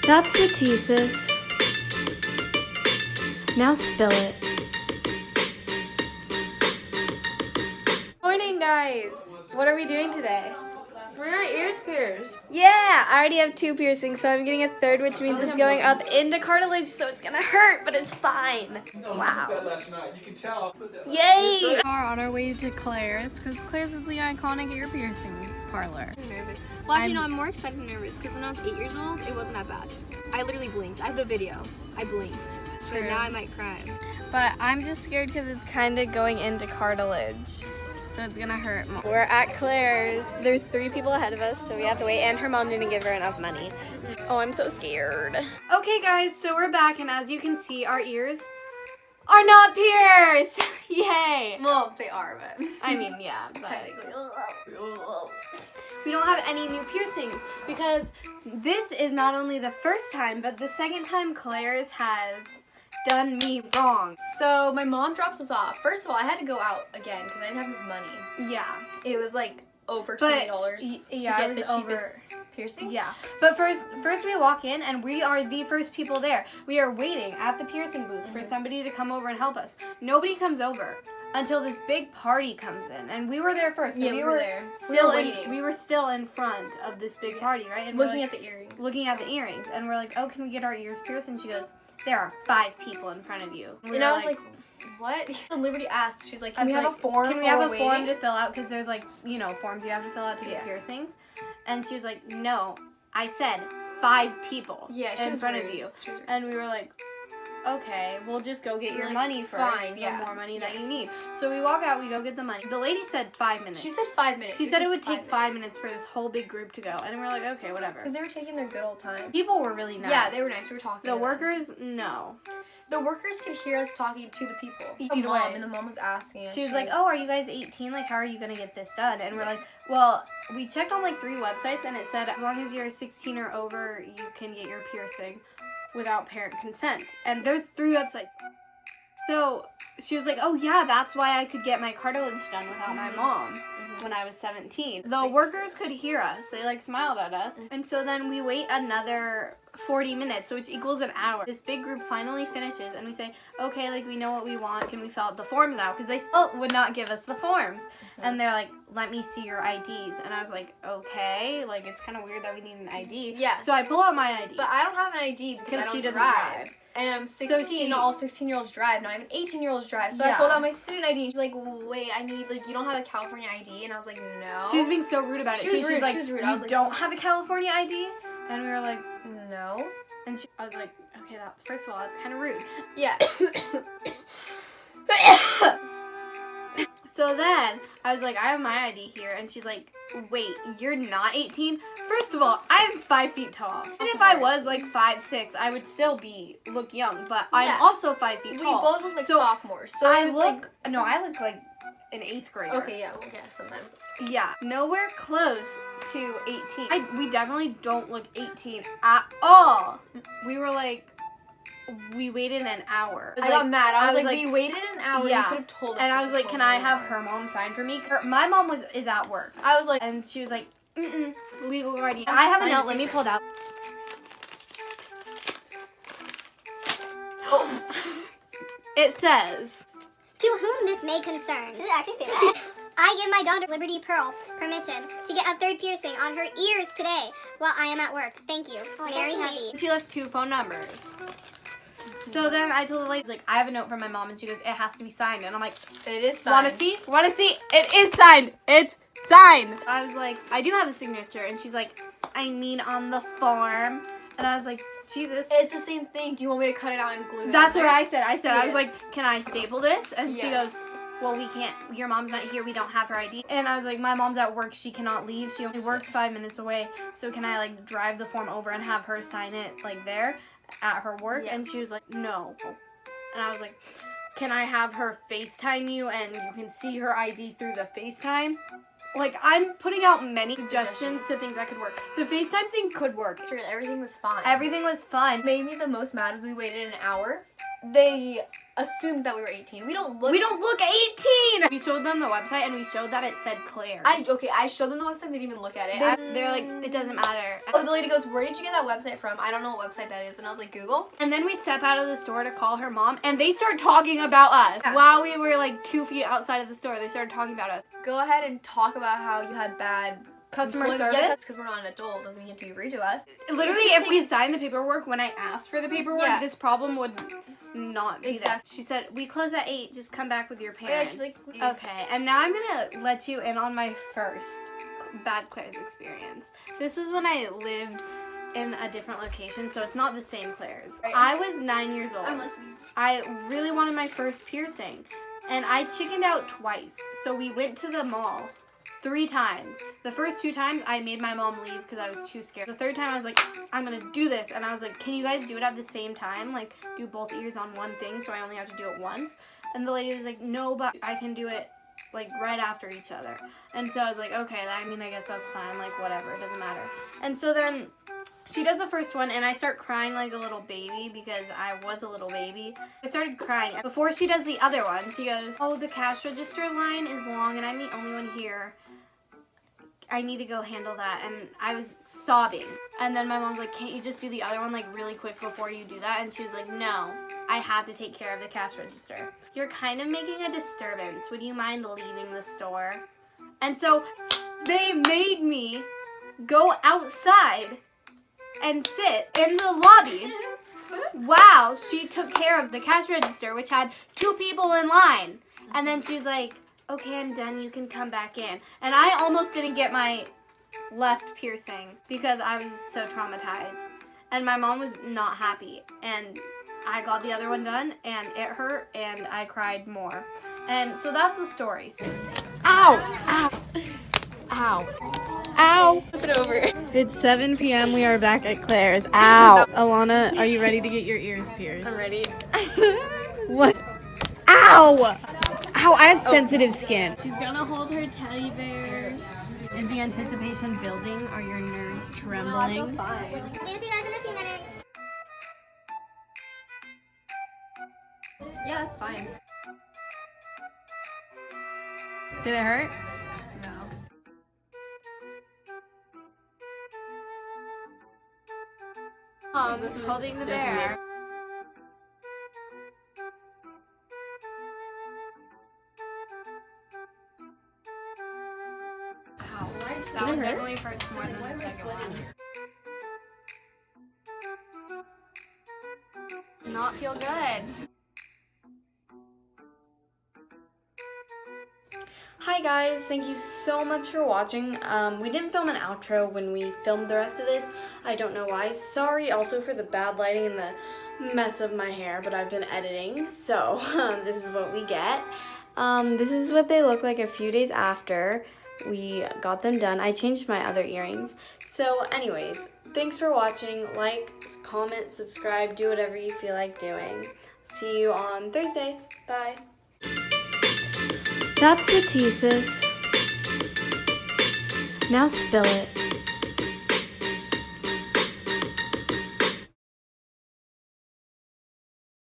That's the thesis. Now spill it. Morning, guys. What are we doing today? We're our ears pierced. Yeah, I already have 2 piercings, so I'm getting a 3rd, which means it's going up into cartilage, so it's gonna hurt, but it's fine. Wow. Yay! We are on our way to Claire's, because Claire's is the iconic ear piercing parlor. I'm nervous. Well, actually, no, I'm more excited than nervous, because when I was 8 years old, it wasn't that bad. I literally blinked. I have the video. I blinked. But now I might cry. But I'm just scared because it's kind of going into cartilage. So it's gonna hurt more. We're at Claire's. There's 3 people ahead of us, so we have to wait, and her mom didn't give her enough money. Oh, I'm so scared. Okay, guys, so we're back, and as you can see, our ears are not pierced. Yay! Well, they are, but I mean, yeah, but technically. we don't have any new piercings because this is not only the first time, but the second time Claire's has done me wrong. So my mom drops us off. First of all, I had to go out again because I didn't have enough money. Yeah. It was like over $20 to get the cheapest piercing. Yeah. But first we walk in and we are the first people there. We are waiting at the piercing booth for somebody to come over and help us. Nobody comes over until this big party comes in, and we were there first. So yeah, we were there. Still waiting. We were still in front of this big party, right? And looking at the earrings. Looking at the earrings, and we're like, "Oh, can we get our ears pierced?" And she goes, "There are 5 people in front of you." And I was like, what? And Liberty asked, she's like, can we have a form? Can we have a form to fill out? Because there's like, you know, forms you have to fill out to get piercings. And she was like, no, I said 5 people in front of you. And we were like, okay, we'll just go get your money first. Fine, the more money that you need. So we walk out, we go get the money. The lady said 5 minutes. She said 5 minutes. She said it would take 5 minutes for this whole big group to go. And we're like, okay, whatever. Because they were taking their good old time. People were really nice. Yeah, they were nice. We were talking. The workers, no. The workers could hear us talking to the people. And the mom was asking us. She was like, oh, are you guys 18? Like, how are you going to get this done? And we're like, well, we checked on like 3 websites, and it said as long as you're 16 or over, you can get your piercing without parent consent. And there's 3 websites. So she was like, oh yeah, that's why I could get my cartilage done without my mom when I was 17. The workers could hear us. They like smiled at us. And so then we wait another 40 minutes, which equals an hour. This big group finally finishes, and we say, okay, like, we know what we want. Can we fill out the forms now? Because they still would not give us the forms. And they're like, let me see your IDs. And I was like, okay, like, it's kind of weird that we need an ID. Yeah. So I pull out my ID. But I don't have an ID because she doesn't drive. And I'm 16, all 16-year-olds drive. Now even 18-year-olds drive. So I pulled out my student ID, and she's like, wait, I need, like, you don't have a California ID? And I was like, no. She was being so rude about it. She was rude. She's like, she was rude. you don't have a California ID? And we were like, no. And I was like, okay, that's, first of all, that's kind of rude. Yeah. So then I was like, I have my ID here, and she's like, wait, you're not 18? First of all, I'm 5 feet tall. And if I was like 5'6", I would still look young, but I'm also 5 feet tall. We both look like sophomores. So I look like an 8th grader. Okay, yeah, well, yeah, sometimes. Yeah, nowhere close to 18. We definitely don't look 18 at all. We were like, we waited an hour. I got mad. I was like, we waited an hour. Yeah. You could have told us. And I was like, can I have her mom sign for me? My mom is at work. I was like, and she was like, legal guardian. I have a note. Let me pull it out. Oh. It says, to whom this may concern. Does it actually say that? I give my daughter Liberty Pearl permission to get a 3rd piercing on her ears today while I am at work. Thank you. Very happy. She left 2 phone numbers. So then I told the lady, like, I have a note from my mom, and she goes, it has to be signed. And I'm like, it is signed. Want to see? It is signed. It's signed. I was like, I do have a signature. And she's like, I mean on the form. And I was like, Jesus. It's the same thing. Do you want me to cut it out and glue it? That's what I said. I was like, can I staple this? And she goes, well, we can't. Your mom's not here. We don't have her ID. And I was like, my mom's at work. She cannot leave. She only works 5 minutes away. So can I, like, drive the form over and have her sign it, like, there at her work? Yeah. And she was like, no. And I was like, can I have her FaceTime you and you can see her ID through the FaceTime? Like, I'm putting out many suggestions to things that could work. The FaceTime thing could work. Sure, everything was fine. Everything was fine. What made me the most mad was we waited an hour. they assumed that we were 18. We don't look 18. We showed them the website and we showed that it said Claire's. I showed them the website, they didn't even look at it. They're like, it doesn't matter. Oh, the lady goes, where did you get that website from? I don't know what website that is. And I was like, Google. And then we step out of the store to call her mom, and they start talking about us. Yeah. While we were like 2 feet outside of the store, they started talking about us. Go ahead and talk about how you had bad Customer employment. service? Yeah, that's because we're not an adult. Doesn't mean you have to be rude to us. Literally, if we signed the paperwork, when I asked for the paperwork, Yeah. this problem would not be there. Exactly. She said, we close at 8, just come back with your Yeah, parents. she's like, Okay, and now I'm gonna let you in on my first bad Claire's experience. This was when I lived in a different location, so it's not the same Claire's. Right. I was 9 years old. I'm listening. I really wanted my first piercing, and I chickened out twice. So we went to the mall 3 times. The first 2 times, I made my mom leave because I was too scared. The third time, I was like, I'm gonna do this. And I was like, can you guys do it at the same time? Like, do both ears on one thing so I only have to do it once? And the lady was like, no, but I can do it, like, right after each other. And so I was like, okay, I mean, I guess that's fine. Like, whatever, it doesn't matter. And so then she does the first one, and I start crying like a little baby because I was a little baby. I started crying. Before she does the other one, she goes, oh, the cash register line is long, and I'm the only one here. I need to go handle that. And I was sobbing. And then my mom's like, can't you just do the other one like really quick before you do that? And she was like, no, I have to take care of the cash register. You're kind of making a disturbance. Would you mind leaving the store? And so they made me go outside and sit in the lobby while she took care of the cash register, which had 2 people in line. And then she was like, okay, I'm done, you can come back in. And I almost didn't get my left piercing because I was so traumatized. And my mom was not happy. And I got the other one done, and it hurt, and I cried more. And so that's the story. Ow! Ow! Ow! Ow! Flip it over. It's 7 p.m. We are back at Claire's. Ow! Alana, are you ready to get your ears pierced? I'm ready. What? Ow! Ow, I have sensitive skin. She's gonna hold her teddy bear. Is the anticipation building? Are your nerves trembling? Fine. See you guys in a few minutes. Yeah, that's fine. Did it hurt? No. This is holding the bear. Ow. That one definitely hurts more than the second one. Not feel good. Hi guys, thank you so much for watching. We didn't film an outro when we filmed the rest of this. I don't know why. Sorry also for the bad lighting and the mess of my hair, but I've been editing, so this is what we get. This is what they look like a few days after we got them done. I changed my other earrings. So anyways, thanks for watching. Like, comment, subscribe, do whatever you feel like doing. See you on Thursday. Bye. That's the thesis. Now spill it.